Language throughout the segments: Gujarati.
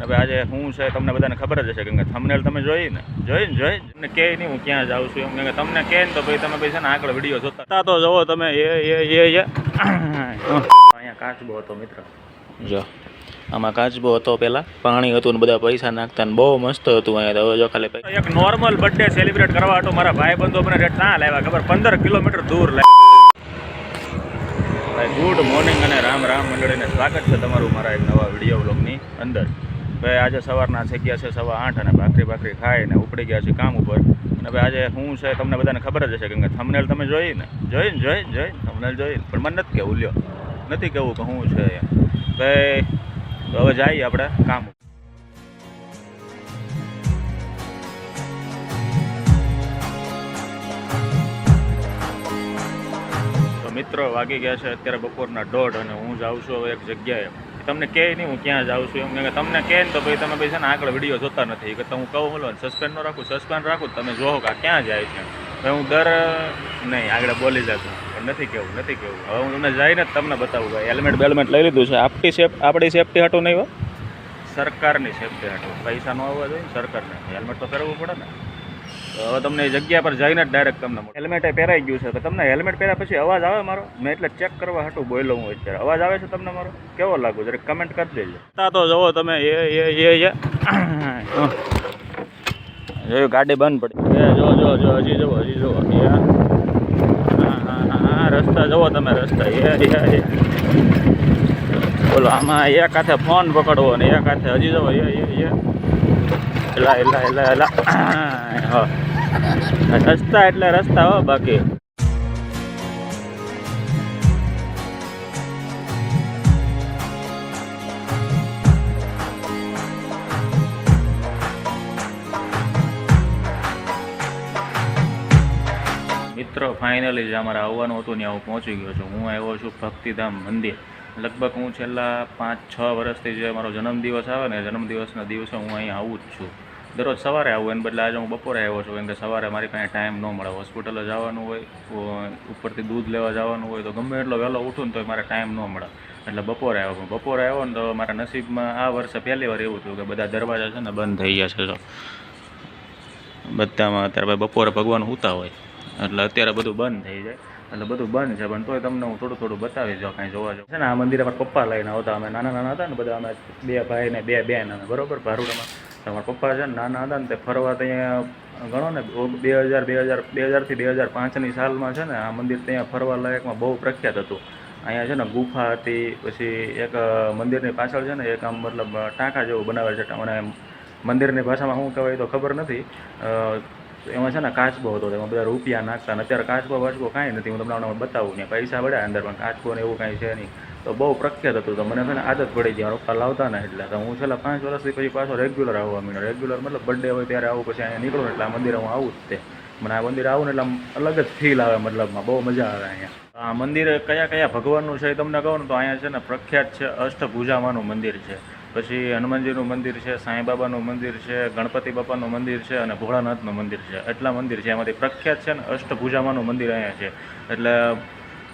હવે આજે હું છે તમને બધાને ખબર જ હશે કે થંબનેલ તમે જોઈને તમને કહે નહીં હું ક્યાં જાઉં છું એમ કે તમને કહે ને તો ભાઈ તમે ભાઈ છે ને આગળ વિડીયો જોતા તો જુઓ તમે અહીંયા કાચબો હતો મિત્ર જો આમાં કાચબો હતો પહેલાં પાણી હતું ને બધા પૈસા નાખતા ને બહુ મસ્ત હતું અહીંયા હવે જો ખાલી એક નોર્મલ બર્થડે સેલિબ્રેટ કરવા હાટુ મારા ભાઈબંધો મને રેટ ના લાવ્યા ખબર 15 કિલોમીટર દૂર ભાઈ ગુડ મોર્નિંગ અને રામ રામ મંડળીને સ્વાગત છે તમારું મારા એક નવા વિડીયો બ્લોગની અંદર ભાઈ આજે સવારના થઈ ગયા છે 8:15 અને ભાખરી ખાઈને ઉપડી ગયા છે કામ ઉપર અને ભાઈ આજે હું છે તમને બધાને ખબર જ હશે કે થંબનેલ તમે જોઈને થંબનેલ જોઈને પણ મને નથી કહેવું લ્યો નથી કહેવું કે હું છે ભાઈ તો હવે જઈએ આપણે કામ તો મિત્રો વાગી ગયા છે અત્યારે બપોરના 1:30 અને હું જાઉં છું હવે એક જગ્યાએ તમને કહે નહીં હું ક્યાં જાઉં છું એમ કે તમને કહે ને તો ભાઈ તમે ભાઈ છે ને આગળ વિડીયો જોતા નથી કે હું કહું બોલો સસ્પેન્ડ ન રાખું સસ્પેન્ડ રાખું તમે જોવો કે ક્યાં જાય છે ભાઈ હું નહીં આગળ બોલી જશું પણ નથી કહેવું હવે હું તમને જઈને જ તમને બતાવું ભાઈ હેલ્મેટ લઈ લીધું છે આપણી સેફટી હાટું નહીં હોય સરકારની સેફટી હાટું પૈસા ન આવવા જોઈએ સરકારને હેલ્મેટ તો પહેરવું પડે ને તો હવે તમને એ જગ્યા પર જઈને જ ડાયરેક્ટ તમને હેલ્મેટે પહેરાઈ ગયું છે તો તમને હેલ્મેટ પહેર્યા પછી અવાજ આવે મારો મેં એટલે ચેક કરવા હાટું બોલ્યો હું અત્યારે અવાજ આવે છે તમને મારો કેવો લાગુ જરા કમેન્ટ કરી દેજો તો જુઓ તમે જોયું ગાડી બંધ પડી જો હજી જુઓ હા રસ્તા જુઓ તમે રસ્તા બોલો આમાં એક હાથે ફોન પકડવો ને એક હાથે હજી જુઓ એલા હા રસ્તા એટલે રસ્તા હો બાકી મિત્રો ફાઇનલી જે અમારે આવવાનું હતું ત્યાં હું પહોંચી ગયો છું હું આવ્યો છું ભક્તિધામ મંદિર લગભગ હું છેલ્લા 5-6 વર્ષથી જે મારો જન્મદિવસ આવે ને જન્મદિવસના દિવસે હું અહીં આવું જ છું દરરોજ સવારે આવું એને બદલે આજે હું બપોરે આવ્યો છું કેમ કે સવારે મારી પાસે ટાઈમ ન મળે હોસ્પિટલે જવાનું હોય ઉપરથી દૂધ લેવા જવાનું હોય તો ગમે એટલો વહેલો ઉઠું ને તો મારે ટાઈમ ન મળે એટલે બપોરે આવ્યો ને તો મારા નસીબમાં આ વર્ષે પહેલી વાર એવું થયું કે બધા દરવાજા છે ને બંધ થઈ ગયા છે તો બધામાં અત્યારે બપોરે ભગવાન સૂતા હોય એટલે અત્યારે બધું બંધ થઈ જાય એટલે બધું બંધ છે પણ તોય તમને હું થોડું બતાવી જાઉં કાંઈ જોવા જાઉં છે ને આ મંદિરે અમારા પપ્પા લઈને આવતા અમે નાના હતા ને બધા અમે 2 ભાઈ ને 2 બેન અમે બરોબર ભારુડામાં અમારા પપ્પા છે ને નાના હતા ને તે ફરવા ત્યાં ગણો ને 2000થી 2005ની સાલમાં છે ને આ મંદિર ત્યાં ફરવા લાયકમાં બહુ પ્રખ્યાત હતું અહીંયા છે ને ગુફા હતી પછી એક મંદિરની પાછળ છે ને એક આમ મતલબ ટાંકા જેવું બનાવે છે મને મંદિરની ભાષામાં શું કહેવાય તો ખબર નથી એમાં છે ને કાચબો હતો એમાં બધા રૂપિયા નાખતા ને અત્યારે કાચબો કાંઈ નથી હું તમને બતાવું ને પૈસા પડ્યા અંદર પણ કાચબો ને એવું કાંઈ છે નહીં તો બહુ પ્રખ્યાત હતું તો મને છે ને આદત પડી ગઈ પપ્પા લાવતા ને એટલે તો હું છેલ્લા 5 વર્ષથી પછી પાછો રેગ્યુલર આવવા માંડ્યો રેગ્યુલર મતલબ બર્થડે હોય ત્યારે આવું પછી અહીંયા નીકળું એટલે આ મંદિરે હું આવું જ તે મને આ મંદિર આવું ને એટલે અલગ જ ફીલ આવે મતલબમાં બહુ મજા આવે અહીંયા આ મંદિર કયા ભગવાનનું છે તમને કહું ને તો અહીંયા છે ને પ્રખ્યાત છે અષ્ટભુજામાનું મંદિર છે પછી હનુમાનજીનું મંદિર છે સાંઈ બાબાનું મંદિર છે ગણપતિ બાપાનું મંદિર છે અને ભોળાનાથનું મંદિર છે એટલા મંદિર છે એમાંથી પ્રખ્યાત છે ને અષ્ટભુજામાનું મંદિર અહીંયા છે એટલે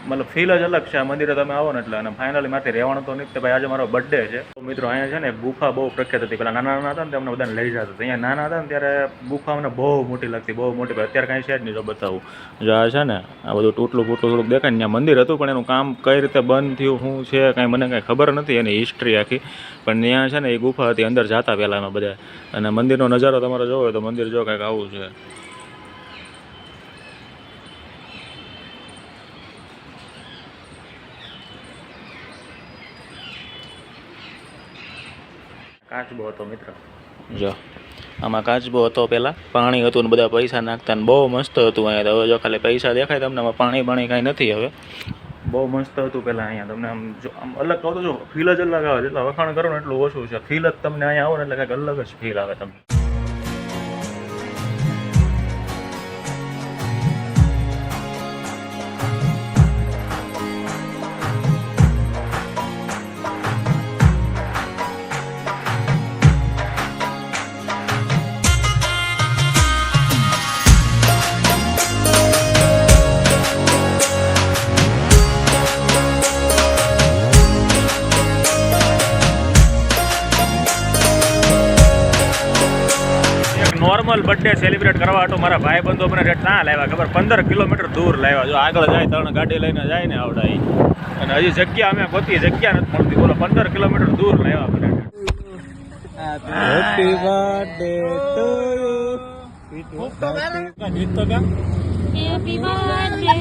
મતલબ ફીલ જ અલગ છે આ મંદિરે તમે આવો ને એટલે અને ફાઇનલી મારે રહેવાનું તો નહીં ભાઈ આજે મારો બર્થડે છે તો મિત્રો અહીંયા છે ને ગુફા બહુ પ્રખ્યાત હતી પેલા નાના હતા ને તે અમને બધાને લઈ જતા અહીંયા નાના હતા ને ત્યારે ગુફા અમને બહુ મોટી લાગતી બહુ મોટી અત્યારે કાંઈ છે જ નહીં જો બતાવું જો આ છે ને આ બધું તૂટલું થોડુંક દેખાય ને ત્યાં મંદિર હતું પણ એનું કામ કઈ રીતે બંધ થયું શું છે કાંઈ મને કાંઈ ખબર નથી એની હિસ્ટ્રી આખી પણ ત્યાં છે ને એ ગુફા હતી અંદર જતા પહેલાં એમાં બધા અને મંદિરનો નજારો તમારે જોવો તો મંદિર જો કાંઈક આવું છે કાચબો હતો મિત્ર જો આમાં કાચબો હતો પહેલાં પાણી હતું ને બધા પૈસા નાખતા ને બહુ મસ્ત હતું અહીંયા હવે જો ખાલી પૈસા દેખાય તમને પાણી કાંઈ નથી હવે બહુ મસ્ત હતું પહેલાં અહીંયા તમને આમ જો આમ અલગ કહું તો જો ફીલ જ અલગ આવે જેટલા વખાણ કરો ને એટલું ઓછું છે ફીલ જ તમને અહીંયા આવો ને એટલે કાંઈક અલગ જ ફીલ આવે તમને એક નોર્મલ બર્થડે સેલિબ્રેટ કરવા હાટુ મારા ભાઈબંધો મને ના લાવ્યા ખબર 15 કિલોમીટર દૂર લાવ્યા. જો આગળ જાય ત્રણ ગાડી લઈને જાય ને આવડા ઈ. અને હજી જગ્યા અમે ગોતી જગ્યા નથી મળતી. બોલો 15 કિલોમીટર દૂર લાવ્યા મને. Happy birthday to you. ગીત તો ગા. Happy birthday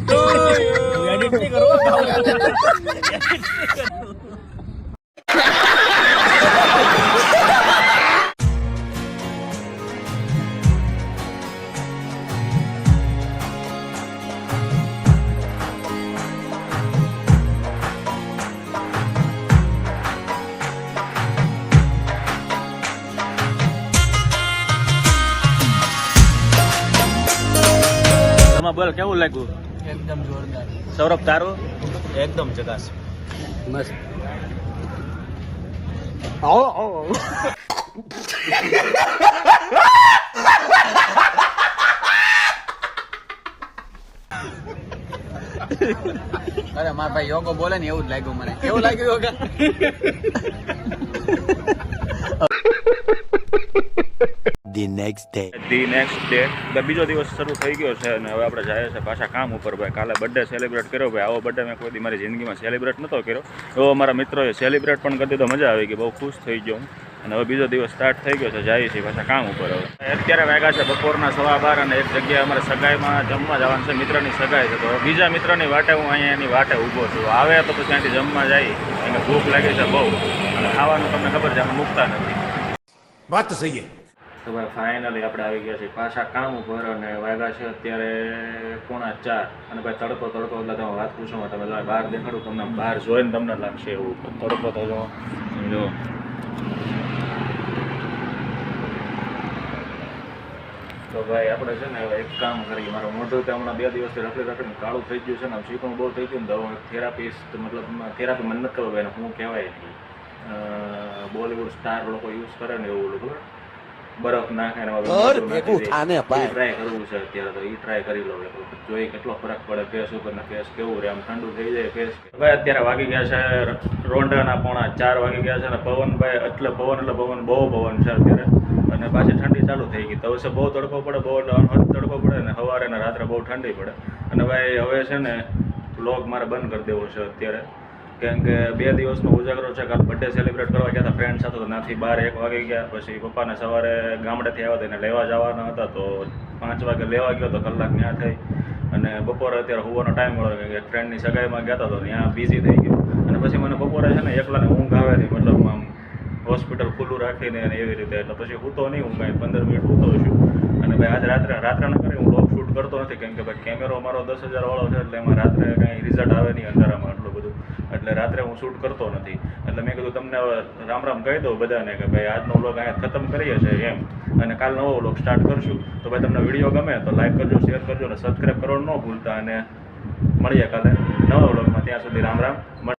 to you. Edit નહીં કરો. બોલ કેવું લાગ્યું? એકદમ જોરદાર. સૌરભ તારું? એકદમ ચકાસ. મસ્ત. અરે મારા ભાઈ યોગો બોલે ને એવું જ લાગ્યું મને. કેવું લાગ્યું યોગા? The next day. બીજો દિવસ શરૂ થઈ ગયો છે અને હવે આપણે જાય છે પાછા કામ ઉપર. ભાઈ કાલે બર્થડે સેલિબ્રેટ કર્યો. ભાઈ આવો બર્થડે મેં કોઈ દી મારી જિંદગીમાં સેલિબ્રેટ નહોતો કર્યો. એવો અમારા મિત્રોએ સેલિબ્રેટ પણ કરી દીધો. મજા આવી ગઈ, બહુ ખુશ થઈ ગયો. અને હવે બીજો દિવસ સ્ટાર્ટ થઈ ગયો છે. જાય છે પાછા કામ ઉપર. હવે અત્યારે વાગ્યા છે બપોરના 12:15 અને એક જગ્યાએ અમારે સગાઈમાં જમવા જવાનું છે. મિત્રની સગાઈ છે તો બીજા મિત્રની વાટે હું અહીંયા એની વાટે ઊભો છું. આવે તો પછી ત્યાંથી જમવા જાય. એને ભૂખ લાગી છે બહુ અને ખાવાનું તમને ખબર છે અમે મૂકતા નથી. વાત સહી. તો ભાઈ ફાઇનલી આપણે આવી ગયા છીએ પાછા કામ ઉપર અને વાગ્યા છે અત્યારે 3:45 અને ભાઈ તડકો એટલે તમે વાત પૂછો તમે બહાર દેખાડું તમને. બહાર જોઈને તમને લાગશે એવું તડકો તો જો. તો ભાઈ આપણે છે ને એક કામ કરીએ. મારું મોઢું તો હમણાં 2 દિવસથી રખડીને કાળું થઈ ગયું છે ને શીખવું બહુ થઈ ગયું ને. તો થેરાપિસ્ટ મતલબ થેરાપી મને નથી ખબર ભાઈ શું કહેવાય નહીં. બોલિવૂડ સ્ટાર લોકો યુઝ કરે ને એવું ખબર બરફ નાખે ટ્રાય કરવું છે અત્યારે. તો એ ટ્રાય કરી લો જોઈએ કેટલો ફરક પડે ફેસ ઉપર ને ફેસ કેવું રહે આમ ઠંડુ થઈ જાય ફેસ. ભાઈ અત્યારે વાગી ગયા છે રોંઢાના 3:45 વાગી ગયા છે અને પવન ભાઈ એટલે પવન બહુ પવન છે અત્યારે. અને પાછી ઠંડી ચાલુ થઈ ગઈ. તો હવે બહુ તડકો પડે બહુ તડકો પડે ને સવારે ને રાત્રે બહુ ઠંડી પડે. અને ભાઈ હવે છે ને વ્લોગ મારે બંધ કરી દેવો છે અત્યારે. કેમ કે 2 દિવસનો ઉજાગરો છે. કાલ બર્થડે સેલિબ્રેટ કરવા ગયા હતા ફ્રેન્ડ સાથે તો નાથી 12-1 વાગી ગયા. પછી પપ્પાને સવારે ગામડેથી આવ્યા હતા એને લેવા જવાના હતા તો 5 વાગે લેવા ગયો તો કલાક ત્યાં થઈ. અને બપોરે અત્યારે હોવાનો ટાઈમ મળ્યો કે એક ફ્રેન્ડની સગાઈમાં ગયા હતા તો ત્યાં બિઝી થઈ ગયો. અને પછી મને બપોરે છે ને એકલાને ઊંઘ આવે નહીં મતલબ આમ હોસ્પિટલ ખુલ્લું રાખીને એવી રીતે. એટલે પછી સૂતો નહીં હું કાંઈ 15 મિનિટ સૂતો છું. અને ભાઈ આજે રાત્રે ન કરી હું વ્લોગ શૂટ કરતો નથી કેમ કે ભાઈ કેમેરો મારો 10,000 વાળો છે એટલે એમાં રાત્રે કાંઈ રિઝલ્ટ આવે નહીં અંધારામાં એટલું બધું. એટલે રાત્રે હું શૂટ કરતો નથી. એટલે મેં કીધું તમને રામ કહી દઉં બધાને કે ભાઈ આજનો વ્લોગ અહીંયા ખતમ કરીએ છીએ એમ. અને કાલ નવો વ્લોગ સ્ટાર્ટ કરશું. તો ભાઈ તમને વિડીયો ગમે તો લાઈક કરજો, શેર કરજો અને સબસ્ક્રાઈબ કરવાનું ન ભૂલતા. અને મળીએ કાલે નવા વ્લોગમાં. ત્યાં સુધી રામ.